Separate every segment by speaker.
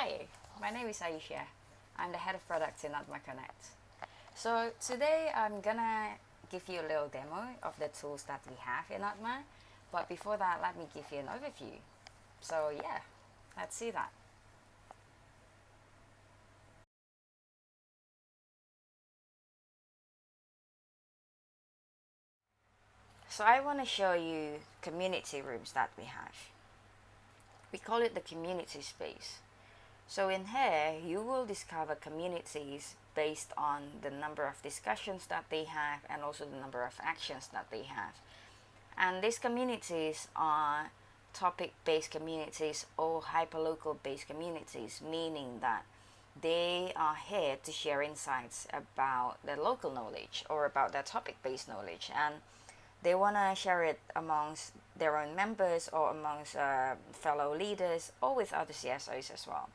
Speaker 1: Hi, my name is Aisha. I'm the head of product in Atma Connect. So today I'm gonna give you a little demo of the tools that we have in Atma. But before that, let me give you an overview. So yeah, let's see that. So I want to show you community rooms that we have. We call it the community space. So in here, you will discover communities based on the number of discussions that they have and also the number of actions that they have. And these communities are topic-based communities or hyperlocal-based communities, meaning that they are here to share insights about their local knowledge or about their topic-based knowledge, and they want to share it amongst their own members or amongst fellow leaders or with other CSOs as well.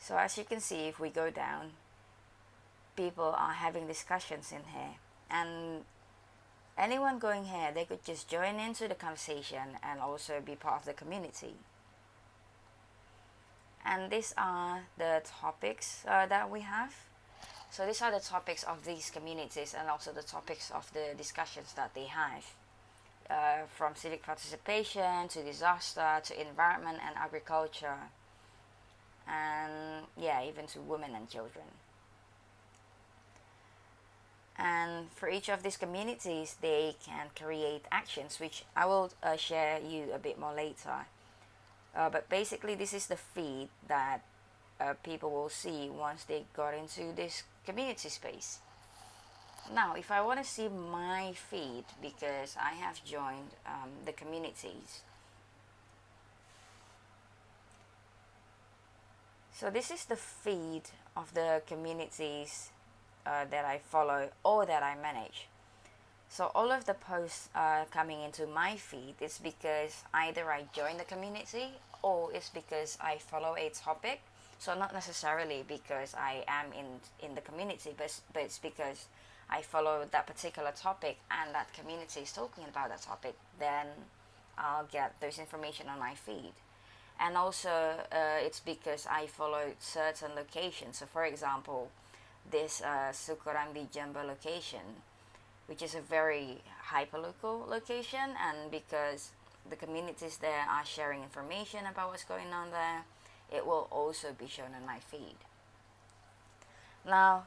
Speaker 1: So as you can see, if we go down, people are having discussions in here, and anyone going here, they could just join into the conversation and also be part of the community. And these are the topics that we have. So these are the topics of these communities and also the topics of the discussions that they have. From civic participation to disaster to environment and agriculture, and yeah, even to women and children. And for each of these communities, they can create actions, which I will share you a bit more later. But basically, this is the feed that people will see once they got into this community space. Now, if I want to see my feed, because I have joined the communities. So this is the feed of the communities that I follow or that I manage. So all of the posts coming into my feed is because either I join the community or it's because I follow a topic. So not necessarily because I am in the community, but it's because I follow that particular topic and that community is talking about that topic, then I'll get those information on my feed. And also it's because I follow certain locations. So for example, this Sukurambi Jumbo location, which is a very hyperlocal location, and because the communities there are sharing information about what's going on there, it will also be shown on my feed. Now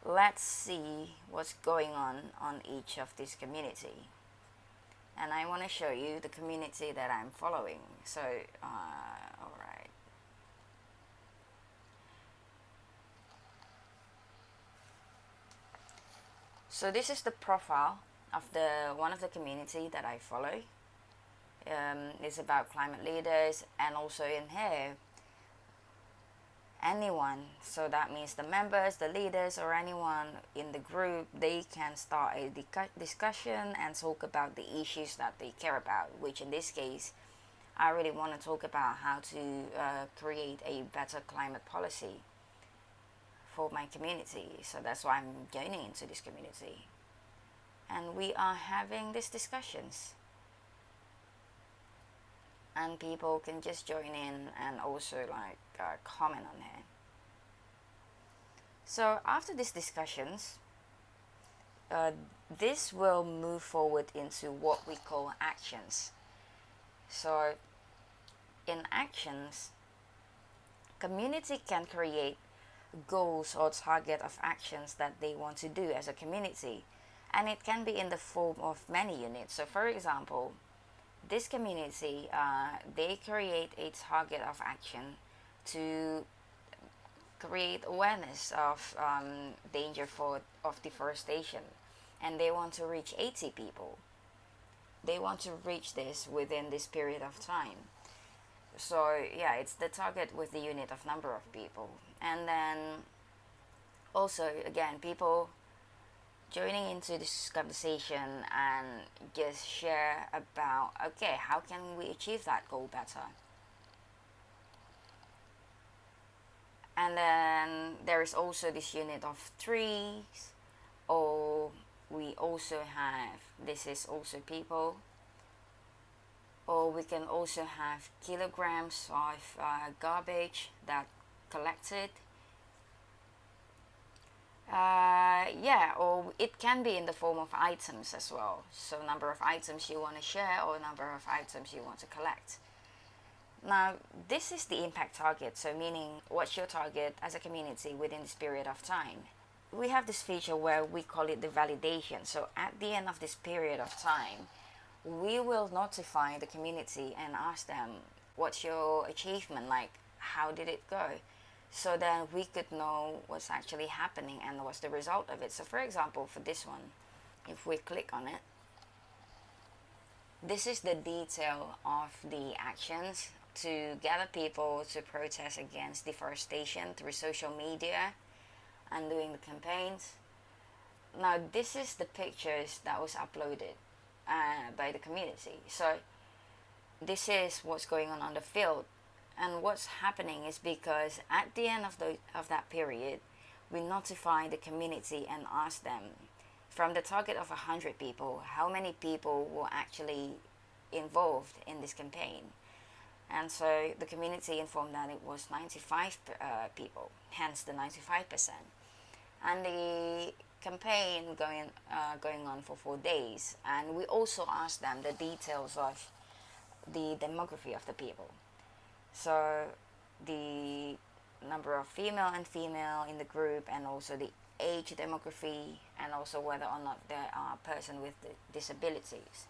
Speaker 1: let's see what's going on each of these community. And I want to show you the community that I'm following. So alright. So this is the profile of the one of the community that I follow. It's about climate leaders, and also in here, anyone, so that means the members, the leaders, or anyone in the group, they can start a discussion and talk about the issues that they care about, which in this case, I really want to talk about how to create a better climate policy for my community. So that's why I'm joining into this community. And we are having these discussions. And people can just join in and also comment on here. So after these discussions, this will move forward into what we call actions. So in actions, community can create goals or target of actions that they want to do as a community, and it can be in the form of many units. So for example, this community, they create a target of action to create awareness of danger of deforestation, and they want to reach 80 people. They want to reach this within this period of time. So yeah, it's the target with the unit of number of people. And then also again, people joining into this conversation and just share about, okay, how can we achieve that goal better? And then there is also this unit of trees, or we also have, this is also people. or we can also have kilograms of garbage that collected. Yeah, or it can be in the form of items as well. So number of items you want to share or number of items you want to collect. Now, this is the impact target, so meaning what's your target as a community within this period of time. We have this feature where we call it the validation. So at the end of this period of time, we will notify the community and ask them, what's your achievement like? How did it go? So then we could know what's actually happening and what's the result of it. So for example, for this one, if we click on it, this is the detail of the actions to gather people to protest against deforestation through social media and doing the campaigns. Now this is the pictures that was uploaded by the community. So this is what's going on the field, and what's happening is because at the end of that period, we notify the community and ask them, from the target of 100 people, how many people were actually involved in this campaign. And so the community informed that it was 95 people, hence the 95%. And the campaign going on for 4 days, and we also asked them the details of the demography of the people. So the number of female in the group, and also the age demography, and also whether or not there are person with disabilities.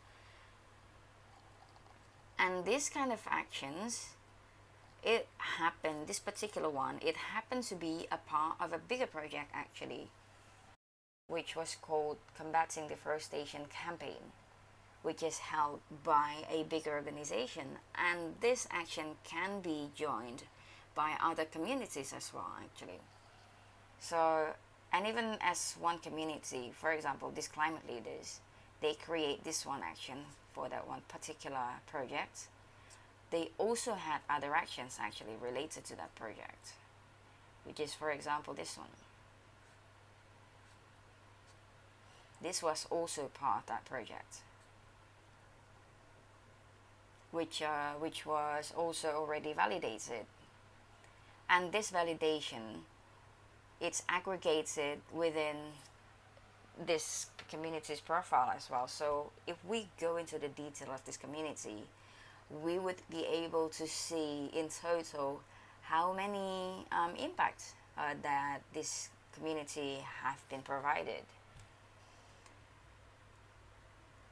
Speaker 1: And this kind of actions, this particular one, it happened to be a part of a bigger project actually, which was called Combating Deforestation Campaign, which is held by a bigger organization. And this action can be joined by other communities as well actually. So, and even as one community, for example, these climate leaders, they create this one action for that one particular project. They also had other actions actually related to that project, which is, for example, this one. This was also part of that project, which was also already validated. And this validation, it's aggregated within this community's profile as well. So if we go into the detail of this community, we would be able to see in total how many impacts that this community have been provided.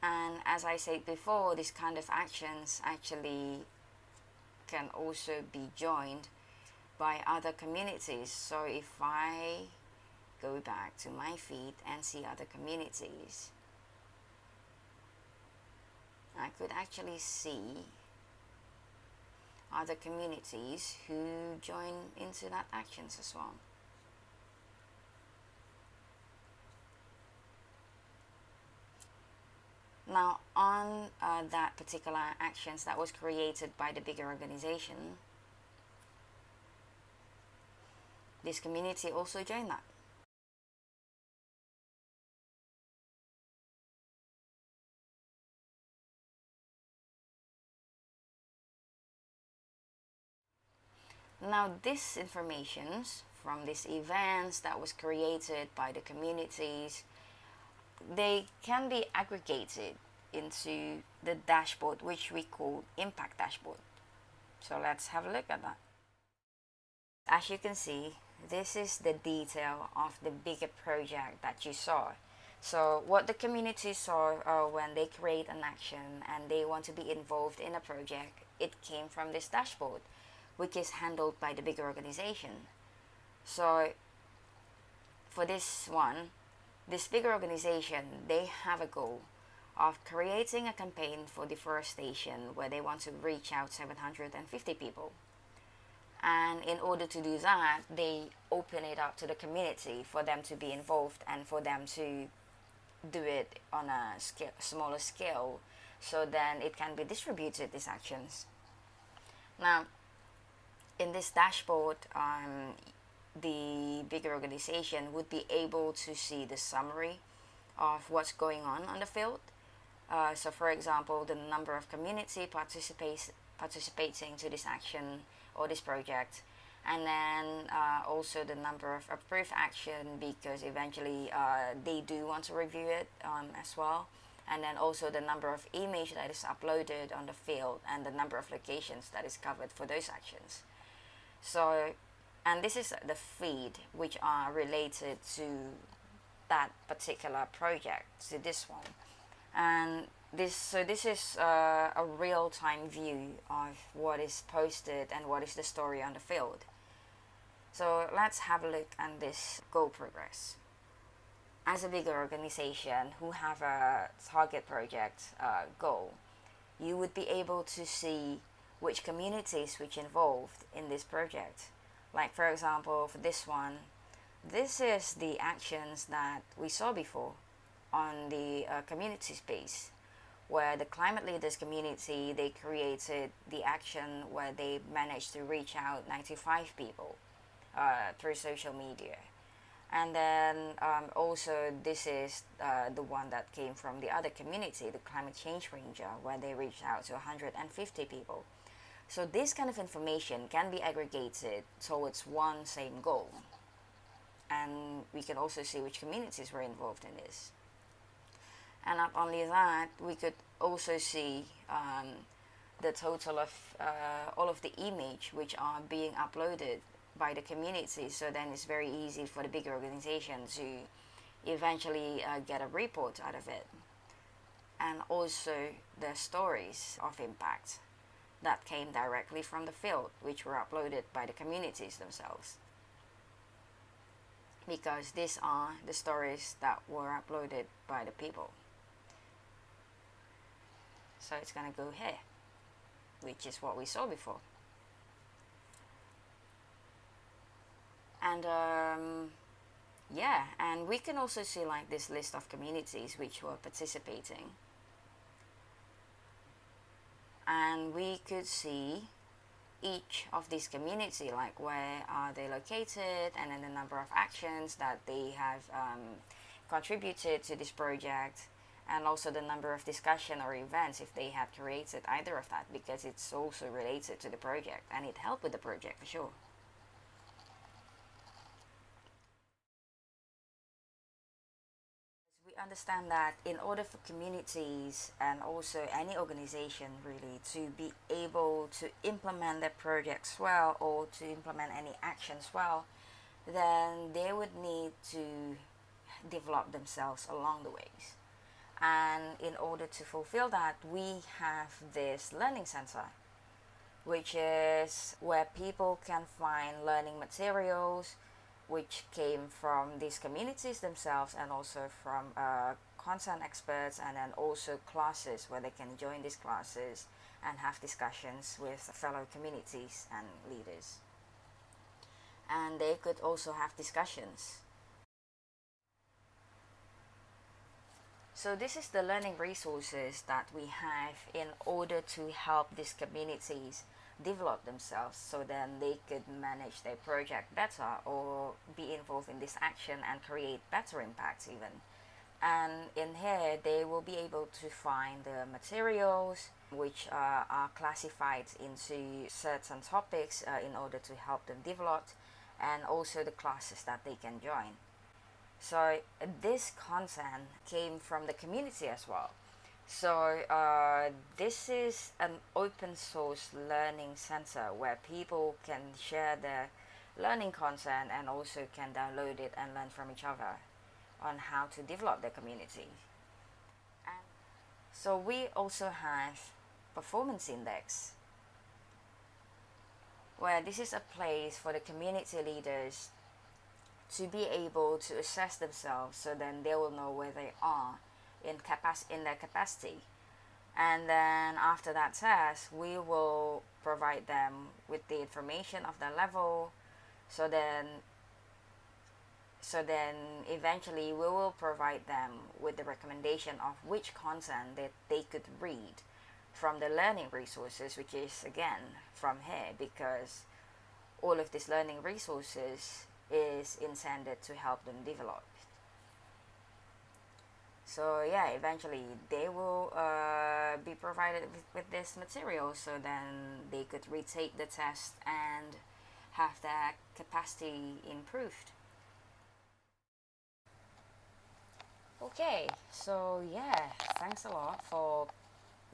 Speaker 1: And as I said before, this kind of actions actually can also be joined by other communities. So if I go back to my feed and see other communities, I could actually see other communities who join into that actions as well. Now on that particular actions that was created by the bigger organization, this community also joined that. Now this informations from these events that was created by the communities, they can be aggregated into the dashboard, which we call impact dashboard. So let's have a look at that. As you can see, this is the detail of the bigger project that you saw. So what the community saw when they create an action and they want to be involved in a project, it came from this dashboard, which is handled by the bigger organization. So for this one, this bigger organization, they have a goal of creating a campaign for deforestation where they want to reach out 750 people. And in order to do that, they open it up to the community for them to be involved and for them to do it on a smaller scale, so then it can be distributed, these actions. Now, in this dashboard, the bigger organization would be able to see the summary of what's going on the field, So for example, the number of community participating to this action or this project, and then also the number of approved action, because eventually they do want to review it as well, and then also the number of image that is uploaded on the field and the number of locations that is covered for those actions. So, and this is the feed which are related to that particular project, to this one. And this is a real-time view of what is posted and what is the story on the field. So let's have a look at this goal progress. As a bigger organization who have a target project goal, you would be able to see which communities which involved in this project. Like for example, for this one, this is the actions that we saw before on the community space, where the climate leaders community, they created the action where they managed to reach out 95 people through social media. And then also this is the one that came from the other community, the climate change ranger, where they reached out to 150 people. So this kind of information can be aggregated towards one same goal. And we can also see which communities were involved in this. And not only that, we could also see the total of all of the image which are being uploaded by the community. So then it's very easy for the bigger organization to eventually get a report out of it. And also the stories of impact that came directly from the field, which were uploaded by the communities themselves. Because these are the stories that were uploaded by the people. So it's gonna go here, which is what we saw before. And yeah, and we can also see like this list of communities which were participating. And we could see each of these community, like where are they located, and then the number of actions that they have contributed to this project, and also the number of discussion or events if they have created either of that, because it's also related to the project and it helped with the project for sure. We understand that in order for communities and also any organization really to be able to implement their projects well, or to implement any actions well, then they would need to develop themselves along the ways. And in order to fulfill that, we have this learning center, which is where people can find learning materials which came from these communities themselves, and also from content experts, and then also classes where they can join these classes and have discussions with fellow communities and leaders. And they could also have discussions. So this is the learning resources that we have in order to help these communities develop themselves, so then they could manage their project better, or be involved in this action and create better impacts even. And in here they will be able to find the materials which are classified into certain topics in order to help them develop, and also the classes that they can join. So this content came from the community as well. So this is an open source learning center where people can share their learning content and also can download it and learn from each other on how to develop their community. And so we also have performance index, where this is a place for the community leaders to be able to assess themselves, so then they will know where they are in their capacity. And then after that test, we will provide them with the information of their level. So then eventually we will provide them with the recommendation of which content that they could read from the learning resources, which is again from here, because all of these learning resources is intended to help them develop. So yeah, eventually they will be provided with this material, so then they could retake the test and have their capacity improved. Okay, so yeah, thanks a lot for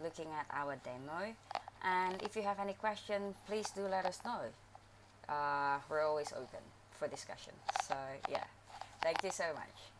Speaker 1: looking at our demo. And if you have any question, please do let us know. We're always open for discussion. So yeah, thank you so much.